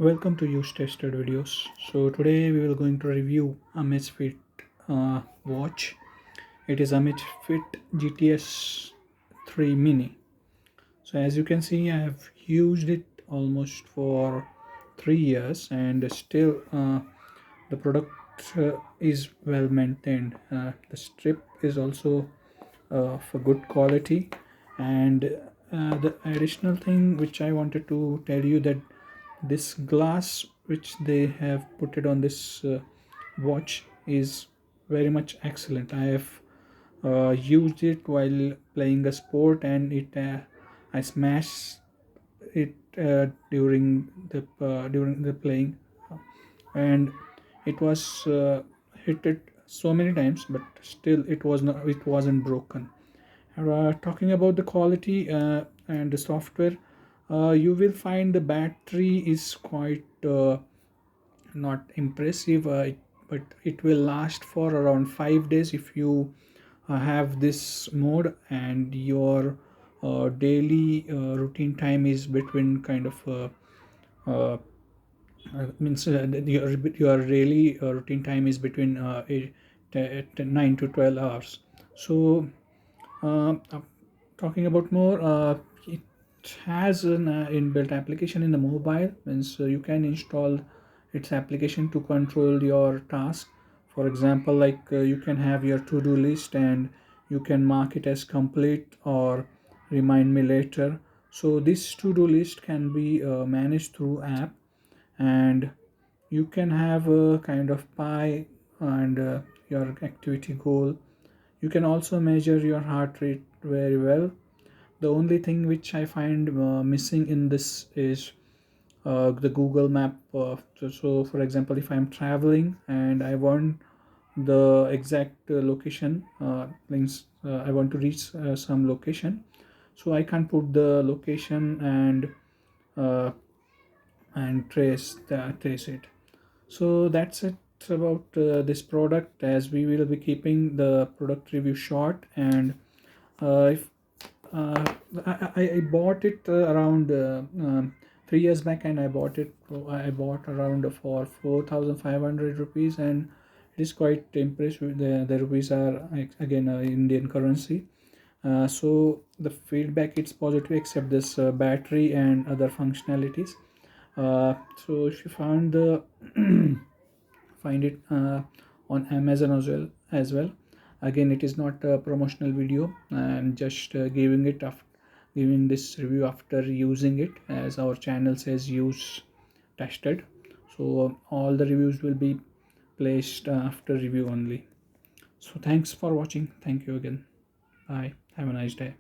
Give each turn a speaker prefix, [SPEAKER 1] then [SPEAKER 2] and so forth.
[SPEAKER 1] Welcome to Use Tested Videos. So today we will going to review Amazfit watch. It is Amazfit GTS 3 Mini. So as you can see, I have used it almost for 3 years, and still the product is well maintained. The strip is also of a good quality, and the additional thing which I wanted to tell you that this glass which they have put it on this watch is very much excellent. I have used it while playing a sport, and it I smashed it during the playing, and it was hit it so many times, but still it wasn't broken. Talking about the quality and the software, you will find the battery is quite not impressive, but it will last for around 5 days if you have this mode, and your daily routine time is between kind of uh, means your daily routine time is between 9 to 12 hours. So uh, talking about more, it has an inbuilt application in the mobile, means you can install its application to control your task. For example, like you can have your to-do list, and you can mark it as complete or remind me later. So this to-do list can be managed through app, and you can have a kind of pie and your activity goal. You can also measure your heart rate very well. The only thing which I find missing in this is the Google Map. So for example, if I'm traveling and I want the exact location, links, I want to reach some location, so I can put the location uh, and trace it. So that's it about this product, as we will be keeping the product review short. And if uh, I bought it around 3 years back, and I bought around for 4,500 rupees, and it is quite impressive. The rupees are again Indian currency. So the feedback, it's positive except this battery and other functionalities. So if you found the find it on Amazon as well. Again, it is not a promotional video. I'm just giving this review after using it, as our channel says use tested. So all the reviews will be placed after review only. So thanks for watching. Thank you again. Bye. Have a nice day.